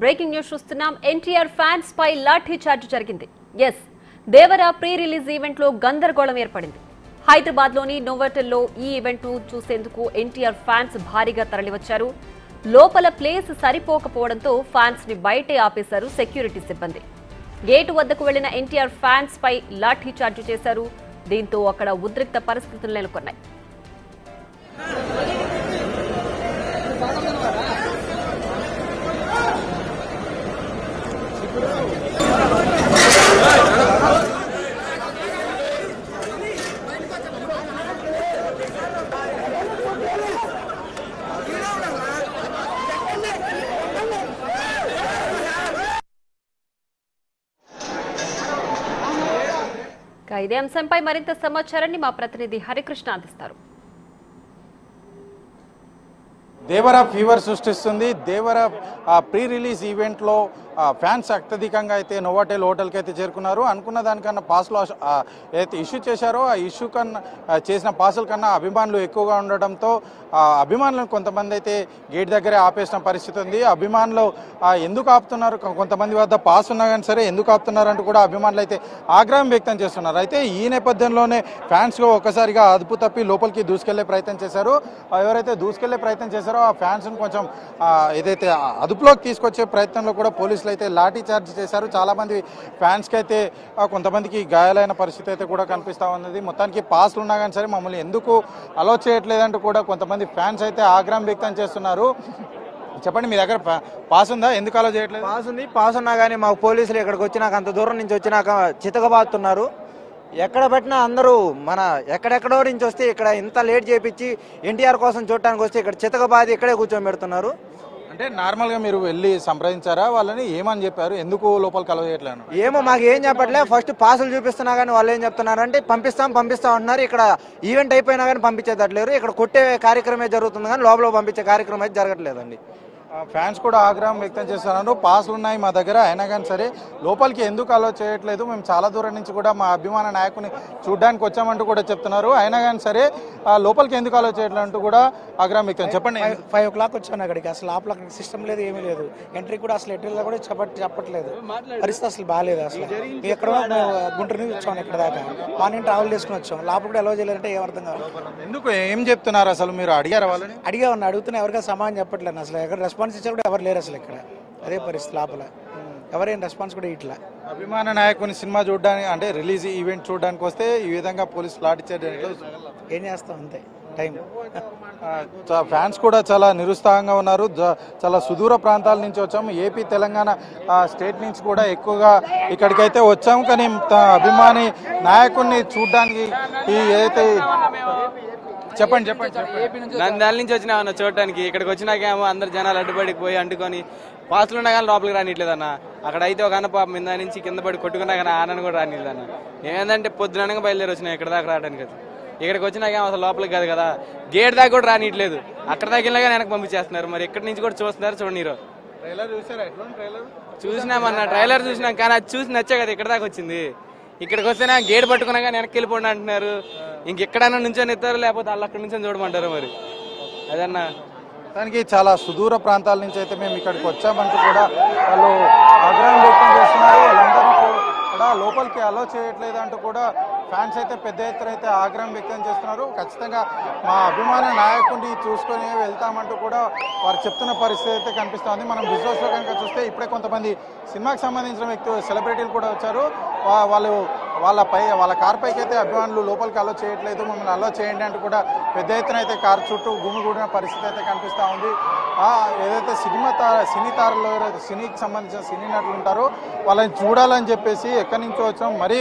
Breaking news చూస్తున్నాం. NTR fans పై lathi charge జరిగింది. Yes, Devara pre release event లో గందరగోళం ఏర్పడింది. హైదరాబాద్ లోని నోవోటెల్ లో ఈ ఈవెంట్ ను చూసేందుకు ఎన్టీఆర్ ఫ్యాన్స్ భారీగా తరలివచ్చారు. లోపల ప్లేస్ సరిపోకపోవడంతో ఫ్యాన్స్ ని బయటే ఆపేశారు సెక్యూరిటీ సిబ్బంది. గేటు వద్దకు వెళ్లిన ఎన్టీఆర్ ఫ్యాన్స్ పై లాఠీ చార్జ్ చేశారు. దీంతో అక్కడ ఉద్రిక్త పరిస్థితులు నెలకొన్నాయి. ఇదే అంశంపై మరింత సమాచారాన్ని మా ప్రతినిధి హరికృష్ణ అందిస్తారు. దేవరా ఫీవర్ సృష్టిస్తుంది. దేవరా ప్రీ రిలీజ్ ఈవెంట్లో ఫ్యాన్స్ అత్యధికంగా అయితే నోవాటెల్ హోటల్కి అయితే చేరుకున్నారు. అనుకున్న దానికన్నా పాసులు ఏదైతే ఇష్యూ చేశారో ఆ ఇష్యూ కన్నా చేసిన పాసుల కన్నా అభిమానులు ఎక్కువగా ఉండడంతో అభిమానులను కొంతమంది అయితే గేట్ దగ్గరే ఆపేసిన పరిస్థితి ఉంది. అభిమానులు ఎందుకు ఆపుతున్నారు, కొంతమంది వద్ద పాస్ ఉన్నా కానీ సరే ఎందుకు ఆపుతున్నారు అంటూ కూడా అభిమానులు అయితే ఆగ్రహం వ్యక్తం చేస్తున్నారు. అయితే ఈ నేపథ్యంలోనే ఫ్యాన్స్ ఒక్కసారిగా అదుపు తప్పి లోపలికి దూసుకెళ్లే ప్రయత్నం చేశారు. ఎవరైతే దూసుకెళ్లే ప్రయత్నం చేశారో ఆ ఫ్యాన్స్ కొంచెం ఏదైతే అదుపులోకి తీసుకొచ్చే ప్రయత్నంలో కూడా పోలీసులు అయితే లాఠీ చార్జ్ చేశారు. చాలా మంది ఫ్యాన్స్ కి అయితే కొంతమందికి గాయాలైన పరిస్థితి అయితే కూడా కనిపిస్తా ఉన్నది. మొత్తానికి పాస్లు ఉన్నా కానీ సరే మమ్మల్ని ఎందుకు అలో చేయట్లేదంటూ కూడా కొంతమంది ఫ్యాన్స్ అయితే ఆగ్రహం వ్యక్తం చేస్తున్నారు. చెప్పండి, మీ దగ్గర పాస్ ఉందా, ఎందుకు అలో చేయట్లేదు? పాస్ ఉంది. పాస్ ఉన్నా కానీ మాకు పోలీసులు ఇక్కడికి వచ్చినాక అంత దూరం నుంచి వచ్చినాక చితకబాతున్నారు. ఎక్కడ పెట్టినా అందరూ మన ఎక్కడెక్కడో నుంచి వస్తే ఇక్కడ ఇంత లేట్ చేయించి ఎన్టీఆర్ కోసం చూడటానికి వస్తే ఇక్కడ చితకబాది ఇక్కడే కూర్చోబెడుతున్నారు. అంటే నార్మల్గా మీరు వెళ్ళి సంప్రదించారా వాళ్ళని? ఏమని చెప్పారు, ఎందుకు లోపలికి అలో చేయట్లేదు? ఏమో మాకు ఏం చెప్పట్లే. ఫస్ట్ పాసులు చూపిస్తున్నా కానీ వాళ్ళు ఏం చెప్తున్నారంటే పంపిస్తాం అంటున్నారు. ఇక్కడ ఈవెంట్ అయిపోయినా కానీ పంపించేదట్లేరు. ఇక్కడ కొట్టే కార్యక్రమే జరుగుతుంది కానీ లోపల పంపించే కార్యక్రమం అయితే జరగట్లేదండి. ఫ్యాన్స్ కూడా ఆగ్రహం వ్యక్తం చేస్తున్నారు. పాసులు ఉన్నాయి మా దగ్గర, అయినా కానీ సరే లోపలికి ఎందుకు అలో చేయట్లేదు, మేము చాలా దూరం నుంచి కూడా మా అభిమాన నాయకుని చూడడానికి వచ్చామంటూ కూడా చెప్తున్నారు. అయినా కానీ సరే లోపలికి ఎందుకు అలో చేయట్లేదు అంటూ కూడా ఆగ్రహం వ్యక్తం. చెప్పండి. 5 o'clock వచ్చాను అక్కడికి. అసలు లోపల సిస్టమ్ లేదు, ఏమీ లేదు. ఎంట్రీ కూడా అసలు ఎంట్రీలో కూడా చెప్పట్లేదు. పరిస్థితి అసలు బాగాలేదు. అసలు ఎక్కడో గుంటూరు నుంచి వచ్చాను ఇక్కడ దాకా. మార్నింగ్ ట్రావెల్ చేసుకుని వచ్చాం. లోపల కూడా అలో చేయలేదంటే ఏం అర్థం కాదు. ఎందుకు, ఏం చెప్తున్నారు అసలు? మీరు అడిగారు వాళ్ళని? అడుగుతున్నా, ఎవరికైనా సమాధానం చెప్పట్లేదు. అసలు ఎక్కడ రెస్పాన్స్ ఇచ్చా కూడా ఎవరు లేరు అసలు ఇక్కడ. అదే పరిస్థితి లోపల. ఎవరైనా రెస్పాన్స్ కూడా ఇట్లా. అభిమాన నాయకుని సినిమా చూడడానికి అంటే రిలీజ్ ఈవెంట్ చూడడానికి వస్తే ఈ విధంగా పోలీసులు లాఠీ చార్జ్ ఏం చేస్తాం, అంతే టైం. ఫ్యాన్స్ కూడా చాలా నిరుత్సాహంగా ఉన్నారు. చాలా సుదూర ప్రాంతాల నుంచి వచ్చాము. ఏపీ తెలంగాణ స్టేట్ నుంచి కూడా ఎక్కువగా ఇక్కడికైతే వచ్చాము. కానీ అభిమాని నాయకుడిని చూడడానికి ఏదైతే చెప్పండి నంద్యాల నుంచి వచ్చినా చూడటానికి. ఇక్కడికి వచ్చినాకేమో అందరు జనాలు అడ్డుపడికి పోయి అంటుకొని పాసులు ఉన్నా కానీ లోపలికి రానిట్లేదన్న. అక్కడ అయితే ఒక అన్న పాప మీద నుంచి కింద పడి కొట్టుకున్నా కానీ ఆనని కూడా రానిలేదన్న. ఏమైందంటే పొద్దుననగా బయలుదేరి వచ్చినా ఇక్కడ దాకా రావడానికి. ఇక్కడికి వచ్చినాకేమో అసలు లోపలికి కాదు కదా, గేట్ దాకా కూడా రానిట్లేదు. అక్కడ దాకా వెళ్ళినా కానీ వెనక్కి పంపించేస్తున్నారు. మరి ఎక్కడి నుంచి కూడా చూస్తున్నారు చూడనీరు. చూసినామన్న, ట్రైలర్ చూసినాం కానీ అది చూసి నచ్చే కదా ఇక్కడ దాకా వచ్చింది. ఇక్కడికి వస్తేనే గేట్ పట్టుకున్నా కానీ వెనక్కి వెళ్ళిపోండి అంటున్నారు. ఇంకెక్కడైనా నుంచొని ఎత్తారు, లేకపోతే వాళ్ళు అక్కడ నుంచి చూడమంటారు. మరి అదన్నా దానికి చాలా సుదూర ప్రాంతాల నుంచి అయితే మేము ఇక్కడికి వచ్చామంటూ కూడా వాళ్ళు ఆగ్రహం వ్యక్తం చేస్తున్నారు. వాళ్ళందరూ కూడా లోపలికి అలో చేయట్లేదు అంటూ కూడా ఫ్యాన్స్ అయితే పెద్ద ఎత్తున అయితే ఆగ్రహం వ్యక్తం చేస్తున్నారు. ఖచ్చితంగా మా అభిమాన నాయకుడిని చూసుకొని వెళ్తామంటూ కూడా వారు చెప్తున్న పరిస్థితి అయితే కనిపిస్తుంది. మనం విజువల్స్లో కనుక చూస్తే ఇప్పుడే కొంతమంది సినిమాకి సంబంధించిన వ్యక్తులు, సెలబ్రిటీలు కూడా వచ్చారు. వాళ్ళ కార్ పైకి అయితే అభిమానులు లోపలికి అలో చేయట్లేదు, మమ్మల్ని అలో చేయండి అంటూ కూడా పెద్ద ఎత్తున అయితే కారు చుట్టూ గుమిగూడిన పరిస్థితి అయితే కనిపిస్తూ ఉంది. ఏదైతే సినీ తారలు, సినీకి సంబంధించిన సినీ నటులు ఉంటారో వాళ్ళని చూడాలని చెప్పేసి ఎక్కడి నుంచో వచ్చాం. మరీ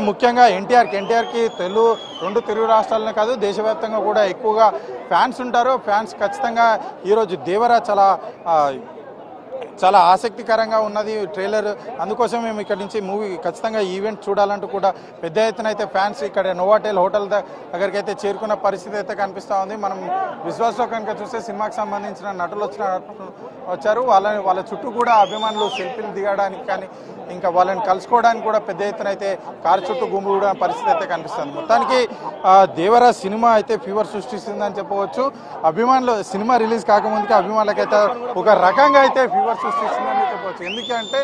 ముఖ్యంగా ఎన్టీఆర్కి 2 తెలుగు రాష్ట్రాలనే కాదు దేశవ్యాప్తంగా కూడా ఎక్కువగా ఫ్యాన్స్ ఉంటారు. ఫ్యాన్స్ ఖచ్చితంగా ఈరోజు దేవరా చాలా ఆసక్తికరంగా ఉన్నది ట్రైలర్. అందుకోసం మేము ఇక్కడ నుంచి మూవీ ఖచ్చితంగా ఈవెంట్ చూడాలంటూ కూడా పెద్ద ఎత్తున అయితే ఫ్యాన్స్ ఇక్కడ నోవాటెల్ హోటల్ దగ్గరికి అయితే చేరుకున్న పరిస్థితి అయితే కనిపిస్తూ ఉంది. మనం విశ్వాసంలో కనుక చూస్తే సినిమాకి సంబంధించిన నటులు వచ్చారు. వాళ్ళ చుట్టూ కూడా అభిమానులు సెల్ఫీలు దిగడానికి కానీ ఇంకా వాళ్ళని కలుసుకోవడానికి కూడా పెద్ద ఎత్తున అయితే కారు చుట్టూ గుమిగూడిన పరిస్థితి అయితే కనిపిస్తుంది. మొత్తానికి దేవరా సినిమా అయితే ఫీవర్ సృష్టిస్తుందని చెప్పవచ్చు. అభిమానులు సినిమా రిలీజ్ కాకముందుకే అభిమానులకైతే ఒక రకంగా అయితే ఫీవర్ సృష్టిస్తుందని చెప్పవచ్చు. ఎందుకంటే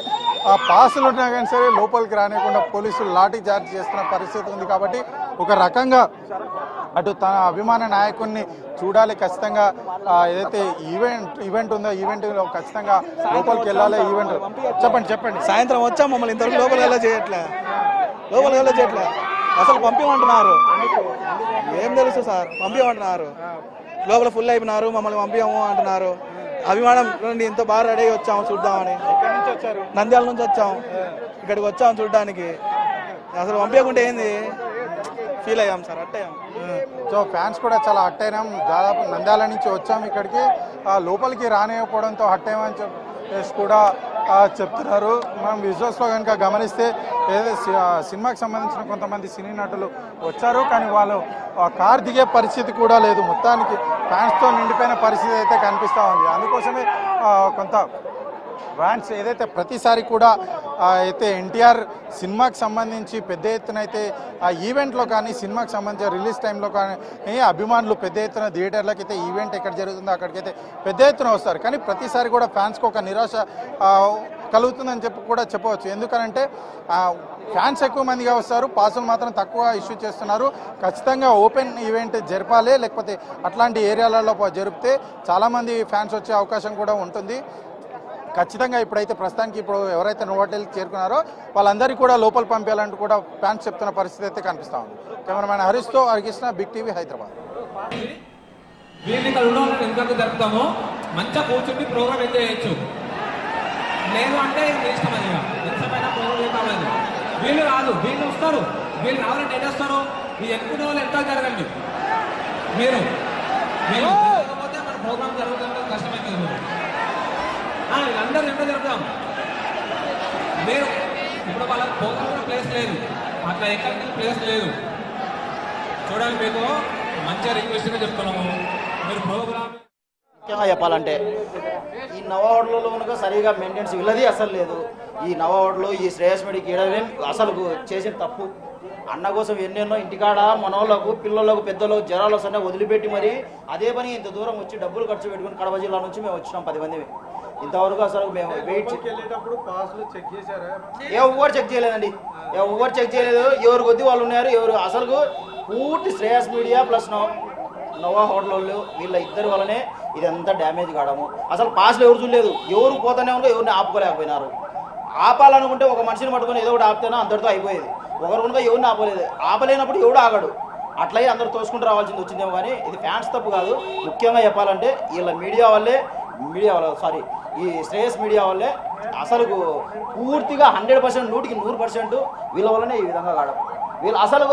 ఆ పాసులు ఉన్నా కానీ సరే లోపలికి రానియకుండా పోలీసులు లాఠీ చార్జ్ చేస్తున్న పరిస్థితి ఉంది. కాబట్టి ఒక రకంగా అటు తన అభిమాన నాయకుడిని చూడాలి, ఖచ్చితంగా ఏదైతే ఈవెంట్ ఉందో ఈవెంట్లో ఖచ్చితంగా లోపలికి వెళ్ళాలి. ఈవెంట్ చెప్పండి. సాయంత్రం వచ్చాం, మమ్మల్ని ఇంతవరకు లోపలికి వెళ్ళ చేయట్లే అసలు పంపించమంటున్నారు. ఏం తెలుసు సార్, పంపించమంటున్నారు. లోపల ఫుల్ అయిపోయినారు, మమ్మల్ని పంపించము అంటున్నారు. అభిమానం ఇంత బాగా రెడీ అయ్యి వచ్చాము చూద్దామని. నంద్యాల నుంచి వచ్చాము, ఇక్కడికి వచ్చాము చూడడానికి. అసలు పంపించకుంటే ఏంది ఫీల్ అయ్యాం సార్, అట్టయ్యాం. సో ఫ్యాన్స్ కూడా చాలా హట్ అయినాం. దాదాపు నంద్యాల నుంచి వచ్చాము ఇక్కడికి, లోపలికి రానివ్వకపోవడంతో హట్ అయ్యామని చెప్పేసి కూడా చెప్తున్నారు. మనం విజువల్స్లో కనుక గమనిస్తే ఏదైతే సినిమాకి సంబంధించిన కొంతమంది సినీ నటులు వచ్చారు, కానీ వాళ్ళు కార్ దిగే పరిస్థితి కూడా లేదు. మొత్తానికి ఫ్యాన్స్తో నిండిపోయిన పరిస్థితి అయితే కనిపిస్తూ ఉంది. అందుకోసమే కొంత ఫ్యాన్స్ ఏదైతే ప్రతిసారి కూడా అయితే ఎన్టీఆర్ సినిమాకి సంబంధించి పెద్ద ఎత్తున అయితే ఆ ఈవెంట్లో కానీ సినిమాకి సంబంధించిన రిలీజ్ టైంలో కానీ అభిమానులు పెద్ద ఎత్తున థియేటర్లకు అయితే ఈవెంట్ ఎక్కడ జరుగుతుందో అక్కడికైతే పెద్ద ఎత్తున వస్తారు. కానీ ప్రతిసారి కూడా ఫ్యాన్స్కి ఒక నిరాశ కలుగుతుందని కూడా చెప్పవచ్చు. ఎందుకనంటే ఫ్యాన్స్ ఎక్కువ మందిగా వస్తారు, పాసులు మాత్రం తక్కువ ఇష్యూ చేస్తున్నారు. ఖచ్చితంగా ఓపెన్ ఈవెంట్ జరపాలి, లేకపోతే అట్లాంటి ఏరియాలలో జరిపితే చాలామంది ఫ్యాన్స్ వచ్చే అవకాశం కూడా ఉంటుంది. ఖచ్చితంగా ఇప్పుడైతే ప్రస్తుతానికి ఎవరైతే నోవాటెల్కి చేరుకున్నారో వాళ్ళందరికీ కూడా లోపల పంపించాలంటూ కూడా ఫ్యాన్స్ చెప్తున్న పరిస్థితి అయితే కనిపిస్తూ ఉంది. కెమెరామ్యాన్ హరీష్తో హరికృష్ణ, బిగ్ టీవీ, హైదరాబాద్. జరుపుతాము మంచిగా కూర్చుండి ప్రోగ్రామ్ ఎంజాయ్ చేయొచ్చు. లేదు అంటే ఇష్టమని ఎంతమైనా ప్రోగ్రామ్ కావాలి. వీళ్ళు రాదు, వీళ్ళు వస్తారు. వీళ్ళు రావాలంటే ఎటు వస్తారు? ఈ ఎన్నుకునే వాళ్ళు ఎంత జరగండి. మీరు జరగకపోతే మన ప్రోగ్రామ్ జరుగుతుంది, కష్టమైంది. వీళ్ళందరూ ఎంత జరుపుతాం. మీరు ఇప్పుడు వాళ్ళకి ప్రోగ్రామ్ ప్లేస్ లేదు, అట్లా ఎక్కడ ప్లేస్ లేదు. చూడండి, మీకు మంచిగా రిక్వెస్ట్గా చెప్తున్నాము. మీరు ప్రోగ్రామ్ ముఖ్యంగా చెప్పాలంటే ఈ నవావాడలో కనుక సరిగా మెయింటెనెన్స్ వీళ్ళది అసలు లేదు. ఈ నవావాడలో ఈ శ్రేయస్ మీడియాకి ఇవ్వడం అసలు చేసిన తప్పు. అన్న కోసం ఎన్నెన్నో ఇంటికాడ మనోళ్ళకు, పిల్లలకు, పెద్దలకు జ్వరాలు వస్తున్నా వదిలిపెట్టి మరి అదే పని ఇంత దూరం వచ్చి డబ్బులు ఖర్చు పెట్టుకుని కడప జిల్లా నుంచి మేము వచ్చినాం 10 మంది. ఇంతవరకు అసలు మేము వెయిట్ ఎవరు చెక్ చేయలేదండి, ఎవరు చెక్ చేయలేదు. ఎవరు కొద్ది వాళ్ళు ఉన్నారు. ఎవరు అసలు పూర్తి Shreyas media plus Nova hotel వాళ్ళు వీళ్ళ ఇద్దరు వల్లనే ఇదంతా డ్యామేజ్ కావడము. అసలు పాస్లు ఎవరు చూడలేదు, ఎవరు పోతానే ఉన్నా ఎవరిని ఆపుకోలేకపోయినారు. ఆపాలనుకుంటే ఒక మనిషిని పట్టుకొని ఏదో ఒకటి ఆపితేనో అందరితో అయిపోయేది. ఒకరు కనుక ఎవరిని ఆపలేదు, ఆపలేనప్పుడు ఎవడు ఆగడు. అట్లయి అందరూ తోసుకుంటూ రావాల్సింది వచ్చిందేమో. కానీ ఇది ఫ్యాన్స్ తప్పు కాదు. ముఖ్యంగా చెప్పాలంటే వీళ్ళ మీడియా వల్లే ఈ శ్రేయస్ మీడియా వల్లే అసలు పూర్తిగా 100%, 100% వీళ్ళ వల్లనే ఈ విధంగా కావడం. వీళ్ళు అసలు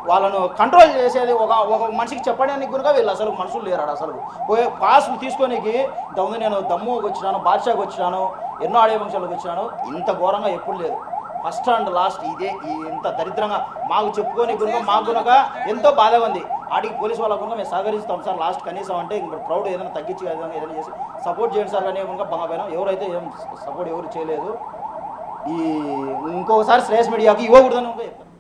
వాళ్ళను కంట్రోల్ చేసేది ఒక మనిషికి చెప్పడానికి కనుక వీళ్ళు అసలు మనుషులు లేరాడు. అసలు పోయే పాస్ తీసుకోనికి ఇంతకుముందు నేను దమ్ముకి వచ్చినాను, బాద్షాకి వచ్చినాను, ఎన్నో ఆడియో ఫంక్షన్లకు వచ్చినాను. ఇంత ఘోరంగా ఎప్పుడు లేదు. ఫస్ట్ అండ్ లాస్ట్ ఇదే. ఇంత దరిద్రంగా మాకు చెప్పుకొని కనుక మాకు కనుక ఎంతో బాధగా ఉంది. ఆడికి పోలీసు వాళ్ళ కనుక మేము సహకరిస్తాం సార్ లాస్ట్ కనీసం అంటే ఇంకా ప్రౌడ్ ఏదైనా తగ్గించి ఏదైనా చేసి సపోర్ట్ చేయండి సార్ కానీ కనుక బాగా ఎవరైతే ఏం సపోర్ట్ ఎవరు చేయలేదు. ఇంకొకసారి శ్రేయస్ మీడియాకి ఇవ్వకూడదని కనుక చెప్తాను.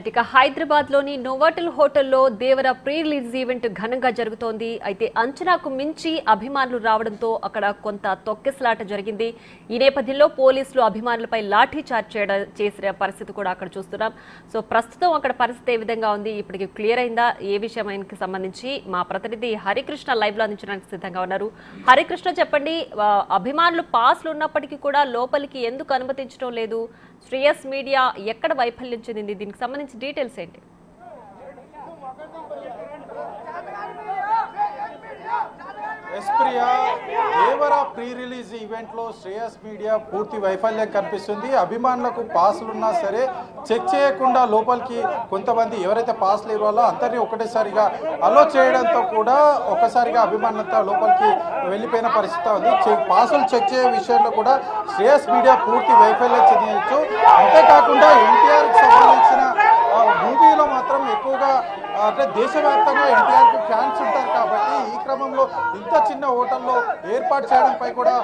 ఇక హైదరాబాద్లోని నోవాటెల్ హోటల్లో దేవర ప్రీ రిలీజ్ ఈవెంట్ ఘనంగా జరుగుతోంది. అయితే అంచనాకు మించి అభిమానులు రావడంతో అక్కడ కొంత తొక్కిసలాట జరిగింది. ఈ నేపథ్యంలో పోలీసులు అభిమానులపై లాఠీ చార్జ్ చేసిన పరిస్థితి కూడా అక్కడ చూస్తున్నాం. సో ప్రస్తుతం అక్కడ పరిస్థితి ఏ విధంగా ఉంది, ఇప్పటికి క్లియర్ అయిందా, ఏ విషయానికి సంబంధించి మా ప్రతినిధి హరికృష్ణ లైవ్ లో అందించడానికి సిద్ధంగా ఉన్నారు. హరికృష్ణ, చెప్పండి, అభిమానులు పాస్లు ఉన్నప్పటికీ కూడా లోపలికి ఎందుకు అనుమతించడం లేదు? శ్రేయస్ మీడియా ఎక్కడ వైఫల్యం చెందింది? దీనికి సంబంధించి డీటెయిల్స్ ఏంటి? ఎస్ప్రియా, దేవర ప్రీ రిలీజ్ ఈవెంట్లో శ్రేయస్ మీడియా పూర్తి వైఫల్యం కనిపిస్తుంది. అభిమానులకు పాసులున్నా సరే చెక్ చేయకుండా లోపలికి కొంతమంది ఎవరైతే పాసులు ఇవ్వాలో అందరినీ ఒకటేసారిగా అలో చేయడంతో కూడా ఒక్కసారిగా అభిమానులతో లోపలికి వెళ్ళిపోయిన పరిస్థితి ఉంది. పాసులు చెక్ చేయ విషయంలో కూడా శ్రేయస్ మీడియా పూర్తి వైఫల్యం చెందవచ్చు. అంతేకాకుండా ఎన్టీఆర్కి సంబంధించిన మూవీలో మాత్రం ఎక్కువగా అంటే దేశవ్యాప్తంగా ఎన్టీఆర్కి ఫ్యాన్స్ ఉంటారు కాబట్టి ఈ క్రమంలో ఇంత చిన్న హోటల్లో ఏర్పాటు చేయడంపై కూడా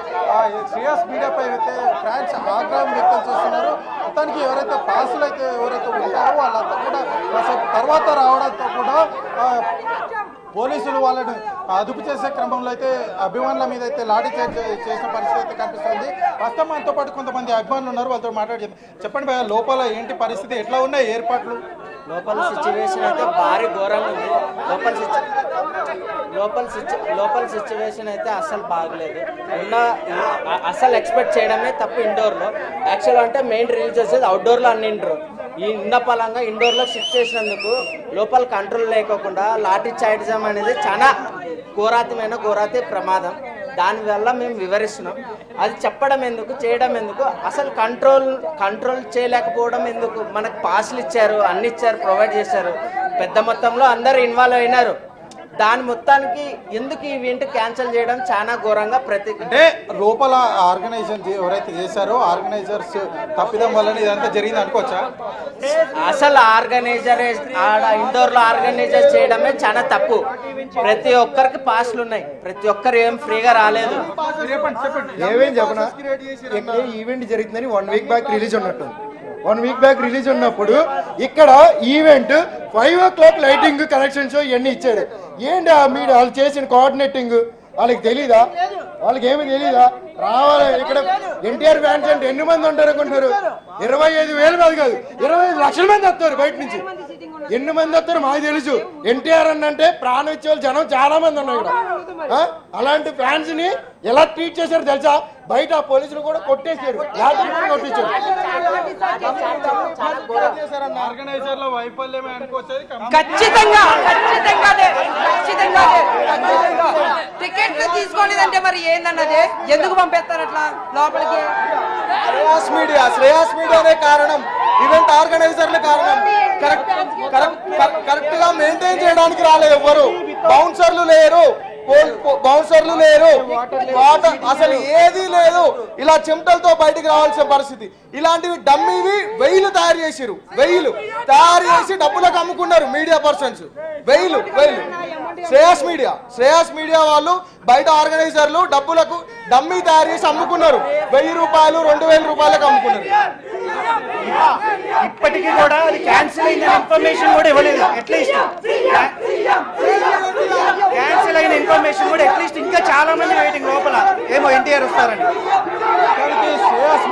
శ్రేయస్ మీడియాపై అయితే ఫ్యాన్స్ ఆగ్రహం వ్యక్తం చేస్తున్నారు. మొత్తానికి ఎవరైతే పాసులు అయితే ఎవరైతే ఉంటారో వాళ్ళంతా కూడా తర్వాత రావడంతో కూడా పోలీసులు వాళ్ళని అదుపు చేసే క్రమంలో అయితే అభిమానుల మీద అయితే లాఠీ చార్జ్ చేసిన పరిస్థితి అయితే కనిపిస్తుంది. ప్రస్తుతం మనతో పాటు కొంతమంది అభిమానులు ఉన్నారు, వాళ్ళతో మాట్లాడి చెప్పండి భయ్యా, లోపల ఏంటి పరిస్థితి, ఎట్లా ఉన్నాయి ఏర్పాట్లు? లోపల సిచ్యువేషన్ అయితే భారీ ఘోరంగా ఉంది. లోపల సిచ్యువేషన్ అయితే అస్సలు బాగలేదు. అస్సలు ఎక్స్పెక్ట్ చేయడమే తప్పు. ఇండోర్లో యాక్చువల్ అంటే మెయిన్ రిలీజ్ చేసేది అవుట్డోర్లో అన్నింటారు. ఈ పలంగా ఇండోర్లో షిఫ్ట్ చేసినందుకు లోపల కంట్రోల్ లేకోకుండా లాఠీ చార్జిజం అనేది చాలా ఘోరాతి ప్రమాదం. దానివల్ల మేము వివరిస్తున్నాం. అది చెప్పడం ఎందుకు, చేయడం ఎందుకు, అసలు కంట్రోల్ చేయలేకపోవడం ఎందుకు? మనకు పాస్లు ఇచ్చారు, అన్ని ఇచ్చారు, ప్రొవైడ్ చేశారు, పెద్ద మొత్తంలో అందరూ ఇన్వాల్వ్ అయినారు. దాని మొత్తానికి ఎందుకు ఈవెంట్ క్యాన్సిల్ చేయడం చాలా ఘోరంగా అంటే లోపల ఆర్గనైజేషన్ ఎవరైతే చేశారో ఆర్గనైజర్స్ తప్పిదం వల్ల ఇదంతా జరిగింది అనుకోవచ్చా? అసలు ఇండోర్లో ఆర్గనైజర్ చేయడమే చాలా తప్పు. ప్రతి ఒక్కరికి పాస్లు ఉన్నాయి, ప్రతి ఒక్కరు ఏం ఫ్రీగా రాలేదు. ఏమేం చెప్పనా, ఇక్కడ ఈవెంట్ జరుగుతుందని 1 వీక్ బ్యాక్ రిలీజ్ ఉన్నట్టు. 1 వీక్ బ్యాక్ రిలీజ్ ఉన్నప్పుడు ఇక్కడ event 5 o'clock lighting connection show ఇవన్నీ ఇచ్చాడు. ఏంటి మీరు వాళ్ళు చేసిన కోఆర్డినేటింగ్ వాళ్ళకి తెలీదా? వాళ్ళకి ఏమి తెలీదా? రావాలి ఇక్కడ ఎన్టీఆర్ ఫ్యాన్స్ అంటే ఎన్ని మంది ఉంటారు అనుకుంటున్నారు? 25,000 కాదు 25 లక్షల మంది వస్తారు బయట నుంచి. ఎన్ని మంది వస్తారు మాకు తెలుసు. ఎన్టీఆర్ అంటే ప్రాణం ఇచ్చే వాళ్ళు జనం చాలా మంది ఉన్నారు ఇక్కడ. అలాంటి ఫ్యాన్స్ ని ఎలా ట్రీట్ చేశారు తెలుసా? బయట పోలీసులు కూడా కొట్టేశారు, కొట్టించారు. టికెట్లు తీసుకోలేదంటే మరి ఏందన్నది, ఎందుకు పంపిస్తారు అట్లా లోపలికి? శ్రేయాస్ మీడియానే కారణం, ఈవెంట్ ఆర్గనైజర్లే కారణం. కరెక్ట్ గా మెయింటైన్ చేయడానికి రాలేదు ఎవరు. బౌన్సర్లు లేరు, వాటర్ అసలు ఏదీ లేదు. ఇలా చెమటలతో బయటికి రావాల్సిన పరిస్థితి. ఇలాంటివి డమ్మీవి 1000 తయారు చేసి డబ్బులకు అమ్ముకున్నారు మీడియా పర్సన్స్. 1000 శ్రేయాస్ మీడియా వాళ్ళు బయట ఆర్గనైజర్లు డబ్బులకు డమ్మీ తయారు చేసి అమ్ముకున్నారు. 1000 రూపాయలు 2000 రూపాయలకు అమ్ముకున్నారు. ఇప్పటికీ కూడా అది క్యాన్సిల్ అయిన ఇన్ఫర్మేషన్ కూడా ఇవ్వలేదు. అట్లీస్ట్ క్యాన్సిల్ అయిన ఇన్ఫర్మేషన్ కూడా అట్లీస్ట్ ఇంకా చాలా మంది వెయిటింగ్ లోపల, ఏమో ఎన్టీఆర్ వస్తారని. శ్రేయస్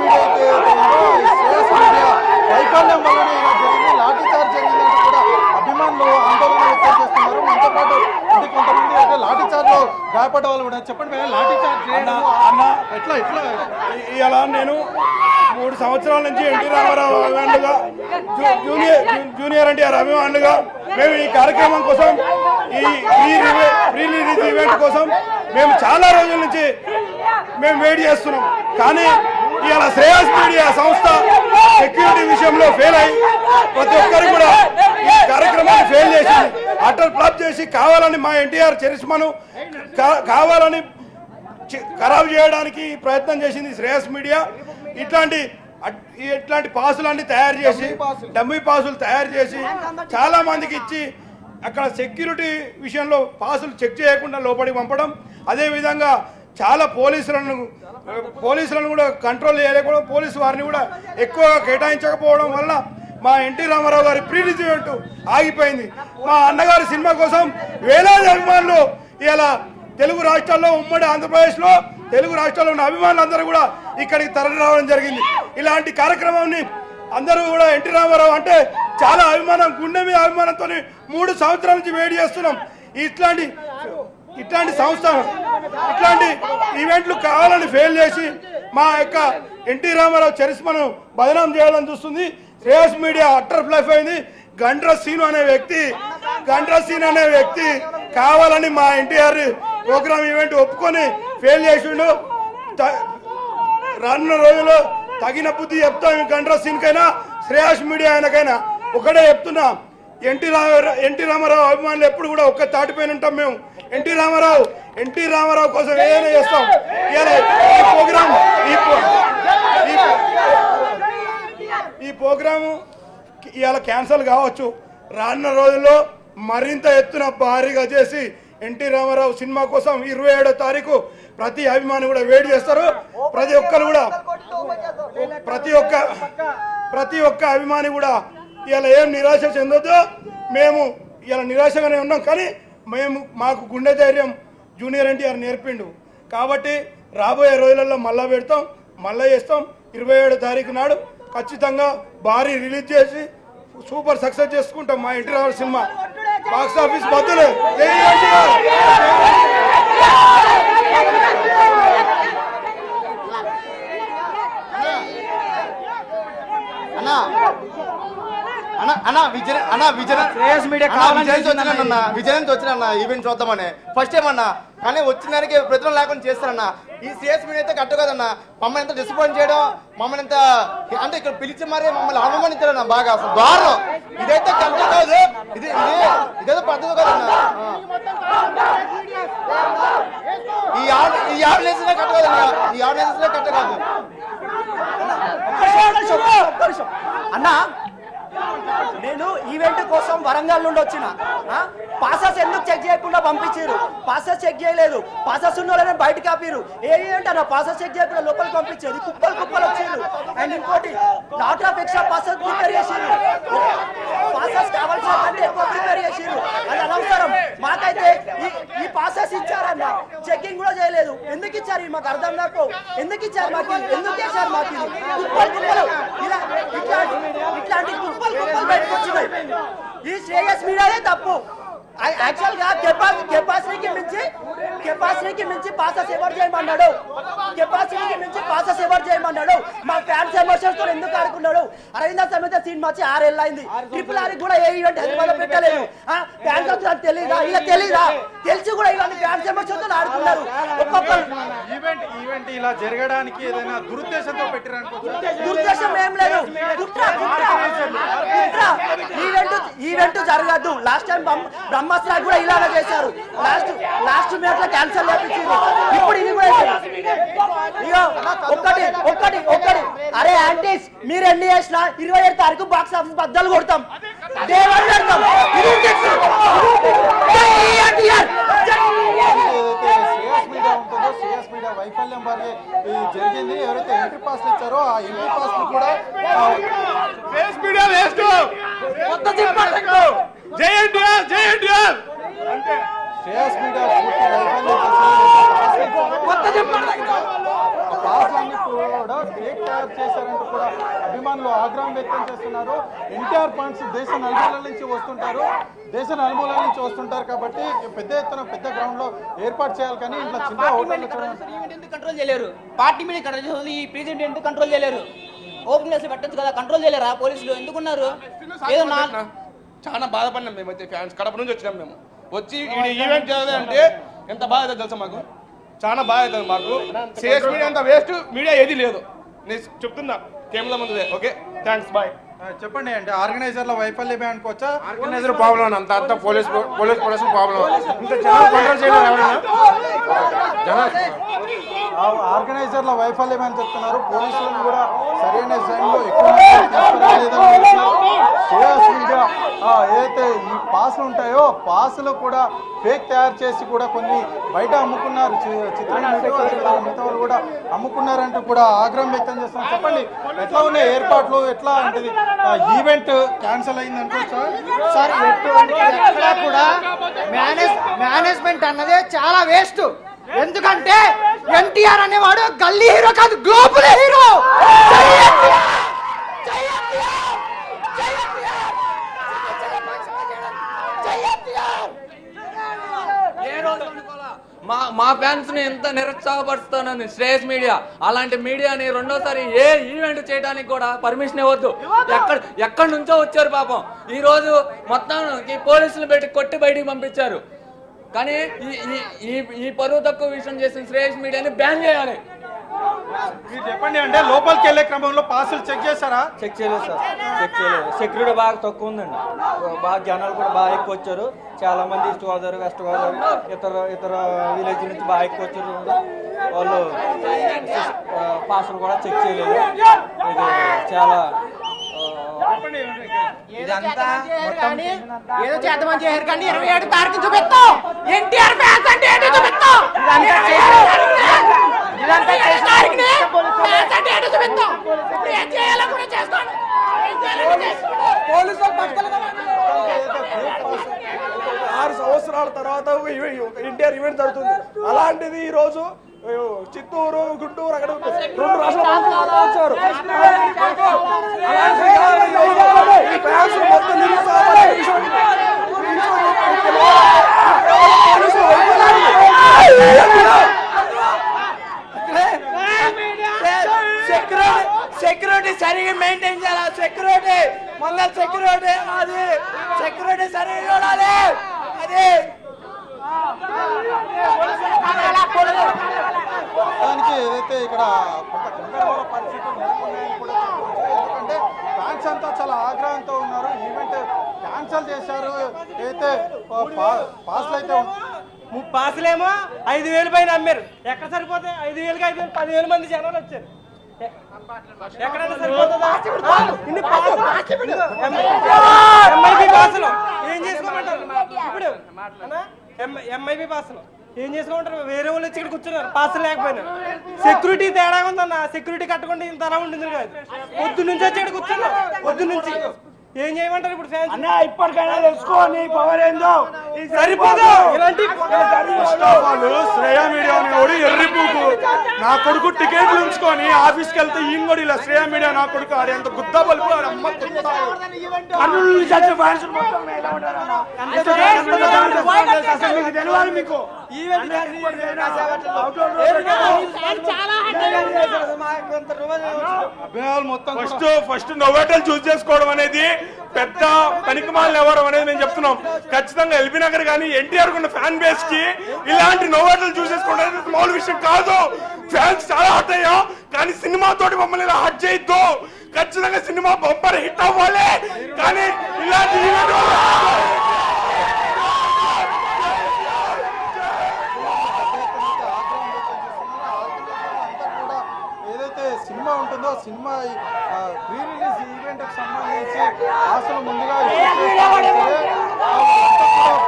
మీడియా వైఫల్యం వల్లనే ఇలా జరిగింది, లాఠీ చార్జ్ జరిగిందంటే కూడా అభిమానులు ఆందోళన వ్యక్తం చేస్తున్నారు. మనతో పాటు కొంతమంది అంటే లాఠీ చార్జ్ లో గాయపడ్డ వాళ్ళు కూడా. చెప్పండి లాఠీ చార్జ్ ఎట్లా ఇలా నేను 3 సంవత్సరాల నుంచి ఎన్టీ రామారావు అభిమానులుగా, జూనియర్ ఎన్టీఆర్ అభిమానులుగా మేము ఈ కార్యక్రమం కోసం, ఈ ప్రీ రిలీజ్ ఈవెంట్ కోసం మేము చాలా రోజుల నుంచి మేము వెయిట్ చేస్తున్నాం. కానీ ఇవాళ శ్రేయస్ మీడియా సంస్థ సెక్యూరిటీ విషయంలో ఫెయిల్ అయ్యి ప్రతి ఒక్కరు కూడా ఈ కార్యక్రమాన్ని ఫెయిల్ చేసింది. అటర్ ఫ్లాప్ చేసి కావాలని మా ఎన్టీఆర్ చరిష్మను కావాలని ఖరాబ్ చేయడానికి ప్రయత్నం చేసింది శ్రేయస్ మీడియా. ఇట్లాంటి పాసులన్నీ తయారు చేసి, డమ్మీ పాసులు తయారు చేసి చాలా మందికి ఇచ్చి అక్కడ సెక్యూరిటీ విషయంలో పాసులు చెక్ చేయకుండా లోపలికి పంపడం, అదేవిధంగా చాలా పోలీసులను కూడా కంట్రోల్ చేయలేకపోవడం, పోలీసు వారిని కూడా ఎక్కువగా కేటాయించకపోవడం వల్ల మా ఎన్టీ రామారావు గారి ప్రీ రిలీజ్ ఈవెంట్ ఆగిపోయింది. మా అన్నగారి సినిమా కోసం వేలాది అభిమానులు ఇలా తెలుగు రాష్ట్రాల్లో, ఉమ్మడి ఆంధ్రప్రదేశ్లో తెలుగు రాష్ట్రాల్లో ఉన్న అభిమానులందరూ కూడా ఇక్కడికి తరలి రావడం జరిగింది. ఇలాంటి కార్యక్రమాన్ని అందరూ కూడా ఎన్టీ రామారావు అంటే చాలా అభిమానం, గుండె మీద అభిమానంతో 3 సంవత్సరాల నుంచి వెయిట్ చేస్తున్నాం. ఇట్లాంటి సంస్థ ఇట్లాంటి ఈవెంట్లు కావాలని ఫెయిల్ చేసి మా యొక్క ఎన్టీ రామారావు చరిష్మను బదనాం చేయాలని చూస్తుంది. శ్రేయస్ మీడియా అట్టర్ ఫ్లైఫ్ అయింది. గండ్ర సీను అనే వ్యక్తి కావాలని మా ఎన్టీఆర్ ప్రోగ్రామ్ ఈవెంట్ ఒప్పుకొని ఫెయిల్ చేసిండు. రానున్న రోజుల్లో తగిన బుద్ధి చెప్తాం. గండ్ర సీన్కైనా శ్రేయస్ మీడియా ఆయనకైనా ఒకటే చెప్తున్నా, ఎన్టీ రామారావు అభిమానులు ఎప్పుడు కూడా ఒక్క తాటిపైన ఉంటాం. మేము ఎన్టీ రామారావు కోసం ఏదైనా చేస్తాం. ఈ ప్రోగ్రాము ఇవాళ క్యాన్సల్ కావచ్చు. రానున్న రోజుల్లో మరింత ఎత్తున భారీగా చేసి ఎన్టీ రామారావు సినిమా కోసం 27వ తారీఖు ప్రతి అభిమాని కూడా వెయిట్ చేస్తారు. ప్రతి ఒక్కరు కూడా ప్రతి ఒక్క అభిమాని కూడా ఇలా ఏం నిరాశ చెందొద్దు. మేము ఇలా నిరాశగానే ఉన్నాం, కానీ మాకు గుండె ధైర్యం జూనియర్ ఎన్టీఆర్ నేర్పిండు. కాబట్టి రాబోయే రోజులలో మళ్ళా పెడతాం, మళ్ళా చేస్తాం. 27వ తారీఖు నాడు ఖచ్చితంగా భారీ రిలీజ్ చేసి సూపర్ సక్సెస్ చేసుకుంటాం. మా NT Rama Rao cinema box office బద్దులే. విజయన్ వచ్చిన ఈవెంట్ చూద్దామని ఫస్ట్ టైం అన్నా, కానీ వచ్చిన దానికి ప్రతిఫలం లేకుండా చేస్తారన్నా. ఈ సిఎస్ మీడియా అయితే కట్టు కదన్నా. మమ్మల్ని ఎంత డిసప్పాయింట్ చేయడం, మమ్మల్ని ఎంత అంటే ఇక్కడ పిలిచి మరీ మమ్మల్ని అవమానించారన్నా బాగా. అసలు దారుణం. ఇదైతే కరెక్ట్ కాదు. ఇదేదో పద్ధతి కదన్నా. ఈ ఆర్గనైజేషన్ కట్ట కదన్నా. ఈ ఆర్గనైజేషన్ కట్ట కాదు అన్నా. నేను ఈవెంట్ కోసం వరంగల్ నుండి వచ్చిన. పాసెస్ ఎందుకు చెక్ చేయకుండా పంపించారు? పాసెస్ చెక్ చేయలేదు. పాసెస్ ఉన్న వాళ్ళని బయటకు ఆపారు. ఏ ఈవెంట్ అన్న పాసెస్ చెక్ చేయకుండా లోపలికి పంపించేది? కుప్పలు వచ్చారు. అండ్ ఇంకోటి lot of extra passes prepare చేసారు. పాసెస్ కావాల్సిన కంటే ఎక్కువ ప్రిపేర్ చేసారు. అది అనవసరం. మాకైతే ఈ పాసెస్ ఇచ్చారన్న, చెకింగ్ కూడా చేయలేదు. ఎందుకు ఇచ్చారు మాకు అర్థం నాకు. ఎందుకు ఇచ్చారు మాకు? ఎందుకు చేశారు మాకు? కుప్పలు ఇట్లాంటి కుప్పలు బయటకు వచ్చినాయి. ఈ శ్రేయస్ మీడియానే తప్పు. యాక్చువల్ గా కెపాసిటీకి మించి పాసెస్ ఎవరు చేయమన్నాడు? కెపాసిటీకి మించి పాసెస్ ఎవరు చేయమన్నాడు? మా ఫ్యాన్స్ ఎమోషన్స్ తో ఎందుకు ఆడుకున్నాడు? అరవింద సమేత సినిమా వచ్చి 6 ఏళ్ళు అయింది. ట్రిపుల్ ఆర్ కూడా ఏ ఈవెంట్ హైదరాబాద్ పెట్టలేదు. ఫ్యాన్స్ వచ్చినా తెలీదా? ఇలా తెలీదా? తెలిసి కూడా ఇలాంటి ఫ్యాన్స్ ఎమోషన్స్ తో ఆడుకున్నారు. ఒక్కొక్కరు ఈవెంట్ ఇలా జరగడానికి ఏదైనా దురుద్దేశంతో పెట్టారనుకోవచ్చు. దురుద్దేశం ఏం లేదు. ఈవెంట్ జరగద్దు. లాస్ట్ టైం బ్రహ్మాస్త్ర కూడా ఇలానే చేశారు. లాస్ట్ మినిట్ లో క్యాన్సల్ చేయించారు. ఇప్పుడు ఇది కూడా ఒక్కటి అరే యాంటీస్, మీరు ఎన్ని చేసినా 27వ తారీఖు బాక్స్ ఆఫీస్ బద్దలు కొడతాం. సిఎస్ మీడియా వైఫల్యం వల్లే జరిగింది. ఎవరైతే ఎంట్రీ పాస్లు ఇచ్చారో ఆ ఎంట్రీ పాస్లు కూడా శ్రేయస్ మీడియా పాస్లన్నీ కూడా ఫేక్ తయారు చేశారంటూ కూడా అభిమానులు ఆగ్రహం వ్యక్తం చేస్తున్నారు. ఎన్టీఆర్ ఫండ్స్ దేశ నలుమూలల నుంచి వస్తుంటారు కాబట్టి పెద్ద ఎత్తున పెద్ద గ్రౌండ్ లో ఏర్పాటు చేయాలి. కానీ ఇట్లా చిన్న కంట్రోల్ చేయలేరు. పార్టీ మీద కంట్రోల్ చేస్తుంది. ఈ ప్రెసిడెంట్ ఎందుకు కంట్రోల్ చేయలేరు? ఓపెన్ చేసి పెట్టచ్చు కదా, కంట్రోల్ చేయలేరా పోలీసులు? ఎందుకున్నారు? ఏదో చాలా బాధపడినాం మేమైతే. ఫ్యాన్స్ కడప నుంచి వచ్చినాం. మేము వచ్చి ఈవెంట్ చేయాలి అంటే ఎంత బాధ అవుతుంది తెలుసా? మాకు చాలా బాధ అవుతుంది. మాకు సిఎస్ మీడియా అంత వేస్ట్ మీడియా ఏది లేదు. నేను చెప్తున్నా కెమెరా ముందు. Okay, thanks, bye. చెప్పండి. అంటే ఆర్గనైజర్ల వైఫల్యమే అనుకోవచ్చా? ఆర్గనైజర్ ప్రాబ్లం అంత పోలీస్ ప్రాబ్లం. ఇంకా జనాలు కంట్రోల్ చేయలేదు. ఆర్గనైజర్ల వైఫల్యమే అని చెప్తున్నారు. పోలీసులను కూడా సరైన టైంలో ఎక్కువ ఏదైతే ఈ పాసులు ఉంటాయో పాసులు కూడా ఫేక్ తయారు చేసి కూడా కొన్ని బయట అమ్ముకున్నారు. మిగతా వాళ్ళు కూడా అమ్ముకున్నారంటూ కూడా ఆగ్రహం వ్యక్తం చేస్తున్నారు. చెప్పండి, ఎట్లా ఉన్నాయి ఏర్పాట్లు? ఎట్లా అంటే ఈవెంట్ క్యాన్సిల్ అయింది అనుకోవచ్చా? సార్, ఎక్కడ కూడా మేనేజ్మెంట్ అన్నదే చాలా వేస్ట్. ఎందుకంటే ఎన్టీఆర్ అనేవాడు గల్లీ హీరో కాదు, గ్లోబల్ హీరో. మా ఫ్యాన్స్ ని ఎంత నిరుత్సాహపరుస్తానని శ్రేయస్ మీడియా, అలాంటి మీడియాని రెండోసారి ఏ ఈవెంట్ చేయడానికి కూడా పర్మిషన్ ఇవ్వద్దు. ఎక్కడి నుంచో వచ్చారు పాపం. ఈ రోజు మొత్తం ఈ పోలీసులు పెట్టి కొట్టి బయటికి పంపించారు. కానీ ఈ పరువు తక్కువ విషయం చేసిన శ్రేయస్ మీడియాని బ్యాన్ చేయాలి. మీరు చెప్పండి. అంటే లోపలికి వెళ్ళే క్రమంలో పాసులు చెక్ చేశారా? చెక్ చేయలేదు సార్, చెక్ చేయలేదు. సెక్యూరిటీ బాగా తక్కువ ఉందండి. బాగా జనాలు కూడా బాగా ఎక్కువ వచ్చారు. చాలా మంది ఈస్ట్ గోదావరి, వెస్ట్ గోదావరి, ఇతర విలేజ్ నుంచి బాగా ఎక్కువ వచ్చారు. వాళ్ళు పాసులు కూడా చెక్ చేయలేదు. ఇది చాలా ఇదంతా ఏదో చేద్దామని చేశారు కానీ 27 తారీఖు చూపిస్తాం. ఎన్టీఆర్ ఫ్యాన్స్ అంటే ఏంటో చూపిస్తాం. ఏం చేయాలో కూడా చేస్తాం. 6 సంవత్సరాల తర్వాత ఎన్టీఆర్ ఈవెంట్ జరుగుతుంది. అలాంటిది ఈ రోజు చిత్తూరు, గుంటూరు అక్కడ 2 రాష్ట్రాలు వచ్చారు. సెక్యూరిటీ సరిగ్గా మెయింటైన్ చేయాలి. సెక్యూరిటీ మళ్ళీ సెక్యూరిటీ అది సెక్యూరిటీ సరిగ్గా చూడాలి. అది దానికి ఏదైతే ఇక్కడ కొంత గందరగోళ పరిస్థితులు నెలకొన్నాయని కూడా చెప్పవచ్చు. ఎందుకంటే ఫ్యాన్స్ అంతా చాలా ఆగ్రహంతో ఉన్నారు. ఈవెంట్ క్యాన్సిల్ చేశారు. ఏదైతే పాస్లు అయితే పాసులేమో 5,000 పైన అమ్మారు. ఎక్కడ సరిపోతే 5,000కి 5,000 10,000 మంది జనాలు వచ్చారు. ఎక్కడైనా సరిపోతుందా? ఎంఐబి పాసులు ఏం చేసుకోమంటారు ఇప్పుడు? ఎంఐబి పాసులు ఏం చేసుకోమంటారు? వేరే వాళ్ళు వచ్చి ఇక్కడ కూర్చున్నారు పాసులు లేకపోయినా. సెక్యూరిటీ తేడా ఉందన్న. సెక్యూరిటీ కట్టకుండా ఇంత అలా ఉంటుంది కాదు. పొద్దు నుంచి వచ్చి ఇక్కడ కూర్చున్నారు. పొద్దు నుంచి ఏం చేయమంటారు ఇప్పుడు ఫ్యాన్స్? ఇప్పటికైనా తెలుసుకోండి పవర్ ఏందో. సరిపోదు. ఇలాంటి శ్రేయా మీడియా ఎర్రిపూకు నా కొడుకు టికెట్లు ఉంచుకొని ఆఫీస్కి వెళ్తే ఈయన కూడా ఇలా శ్రేయా మీడియా నా కొడుకు ఆడి అంత గుద్దా పలుపు అమ్మ కర్నూలు నుంచి వచ్చే ఫ్యాన్స్ తెలియాలి మీకు. ఫస్ట్ నోవేటల్ చూస్ చేసుకోవడం అనేది పెద్ద పనికిమాలిన ఎవరు అనేది మేము చెప్తున్నాం. ఖచ్చితంగా ఎల్బీ నగర్ కానీ ఎన్టీఆర్ ఉన్న ఫ్యాన్ బేస్ కి ఇలాంటి నోవేటల్ చూస్ చేసుకోవడం మామూలు విషయం కాదు. ఫ్యాన్స్ చాలా హట్ అయ్యా కానీ సినిమా తోటి మమ్మల్ని ఇలా హట్ చేయొద్దు. ఖచ్చితంగా సినిమా బంపర్ హిట్ అవ్వాలి కానీ ఇలాంటి ఏదైతే సినిమా ఉంటుందో సినిమా ప్రీ రిలీజ్ ఈవెంట్ కి సంబంధించి అసలు ముందుగా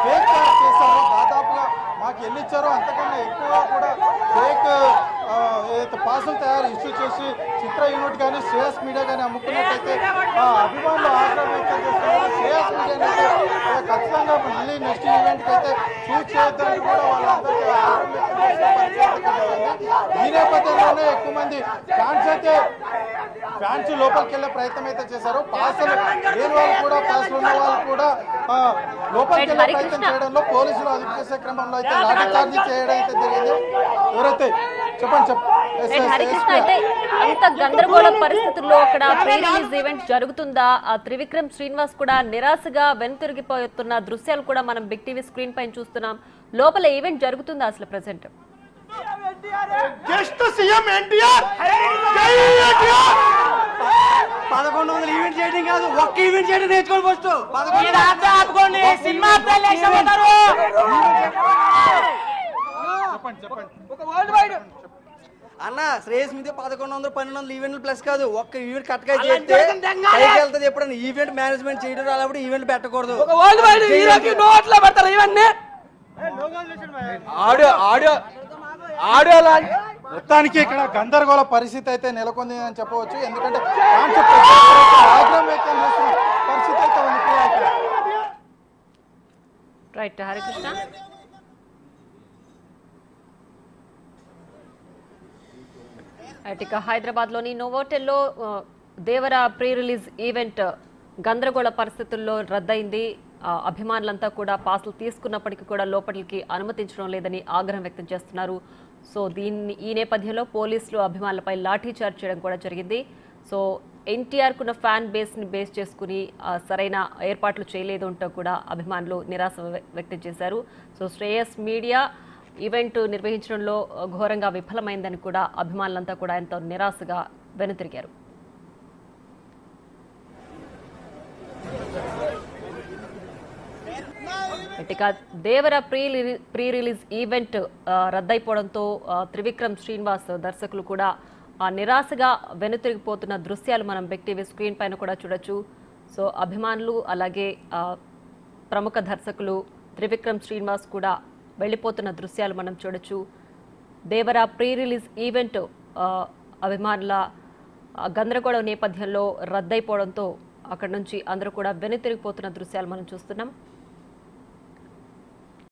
ఫేక్ చార్జ్ చేశారు. దాదాపుగా మాకు ఎన్ని ఇచ్చారో అంతకన్నా ఎక్కువ కూడా ఫేక్ ఏదైతే పాసులు ఇష్యూ చేసి చిత్ర యూనిట్ కానీ శ్రేయస్ మీడియా కానీ అమ్ముకున్నట్టయితే అభిమానులు ఆగ్రహం వ్యక్తం చేస్తున్నారు. శ్రేయస్ మీడియా ఖచ్చితంగా మళ్ళీ నెక్స్ట్ ఈవెంట్కి అయితే షూట్ చేయొద్దని కూడా వాళ్ళందరికీ ఆగ్రహం వ్యక్తం చేసిన పరిస్థితి. ఈ నేపథ్యంలోనే ఎక్కువ మంది ఫ్యాన్స్ లోపలికి వెళ్లే ప్రయత్నం అయితే చేశారు. పాసులు లేని వాళ్ళు కూడా పాసులు ఉన్న వాళ్ళు కూడా లోపలికి వెళ్లే ప్రయత్నం చేయడంలో పోలీసులు అదుపు చేసే క్రమంలో అయితే లాఠీ చార్జీ చేయడం అయితే జరిగింది. ఎవరైతే హరికృష్ణ అయితే అంత గందరగోళ పరిస్థితుల్లో అక్కడ ప్రీ రిలీజ్ ఈవెంట్ జరుగుతుందా? త్రివిక్రమ్ శ్రీనివాస్ కూడా నిరాశగా వెనుతిరిగిపోతున్న దృశ్యాలు కూడా మనం బిగ్ టీవీ స్క్రీన్ పైన చూస్తున్నాం. లోపల ఈవెంట్ జరుగుతుందా అసలు present? Just CM NTR 1100 event చేయడం కాదు, ఒక్క ఈవెంట్ చేయడం నేర్చుకోండి. ఫస్ట్ సినిమా అన్న శ్రేయస్ మీద 1100 1200 ఈవెంట్లు ప్లస్ కాదు, ఒక్క ఈవెంట్ కట్టగా చేస్తే పైకి వెళ్తుంది. ఎప్పుడన్నా ఈవెంట్ మేనేజ్మెంట్ చేయడం రాలప్పుడు ఈవెంట్ పెట్టకూడదు. మొత్తానికి ఇక్కడ గందరగోళ పరిస్థితి అయితే నెలకొంది అని చెప్పవచ్చు. ఎందుకంటే ఆగ్రహం వ్యక్తం చేస్తున్న పరిస్థితి అయితే ఉంది. రైట్ హరికృష్ణ. ఇక హైదరాబాద్ లోని నోవోటెల్లో దేవర ప్రీ రిలీజ్ ఈవెంట్ గందరగోళ పరిస్థితుల్లో రద్దయింది. అభిమానులంతా కూడా పాసులు తీసుకున్నప్పటికీ కూడా లోపలికి అనుమతించడం లేదని ఆగ్రహం వ్యక్తం చేస్తున్నారు. సో ఈ నేపథ్యంలో పోలీసులు అభిమానులపై లాఠీ చార్జ్ చేయడం కూడా జరిగింది. సో ఎన్టీఆర్ కున్న ఫ్యాన్ బేస్ని బేస్ చేసుకుని సరైన ఏర్పాట్లు చేయలేదు అంటూ కూడా అభిమానులు నిరాశ వ్యక్తం చేశారు. సో శ్రేయస్ మీడియా ఈవెంట్ నిర్వహించడంలో ఘోరంగా విఫలమైందని కూడా అభిమానులంతా కూడా ఎంతో నిరాశగా వెనుతిరిగారు. ఇక దేవర ప్రీ రిలీజ్ ఈవెంట్ రద్దయిపోవడంతో త్రివిక్రమ్ శ్రీనివాస్ దర్శకులు కూడా నిరాశగా వెనుతిరిగిపోతున్న దృశ్యాలు మనం బిగ్ టీవీ స్క్రీన్ పైన కూడా చూడొచ్చు. సో అభిమానులు అలాగే ప్రముఖ దర్శకులు త్రివిక్రమ్ శ్రీనివాస్ కూడా వెళ్ళిపోతున్న దృశ్యాలు మనం చూడొచ్చు. దేవర ప్రీ రిలీజ్ ఈవెంట్ అభిమానుల గందరగోళం నేపథ్యంలో రద్దయిపోవడంతో అక్కడి నుంచి అందరూ కూడా వెనుతిరిగిపోతున్న దృశ్యాలు మనం చూస్తున్నాం.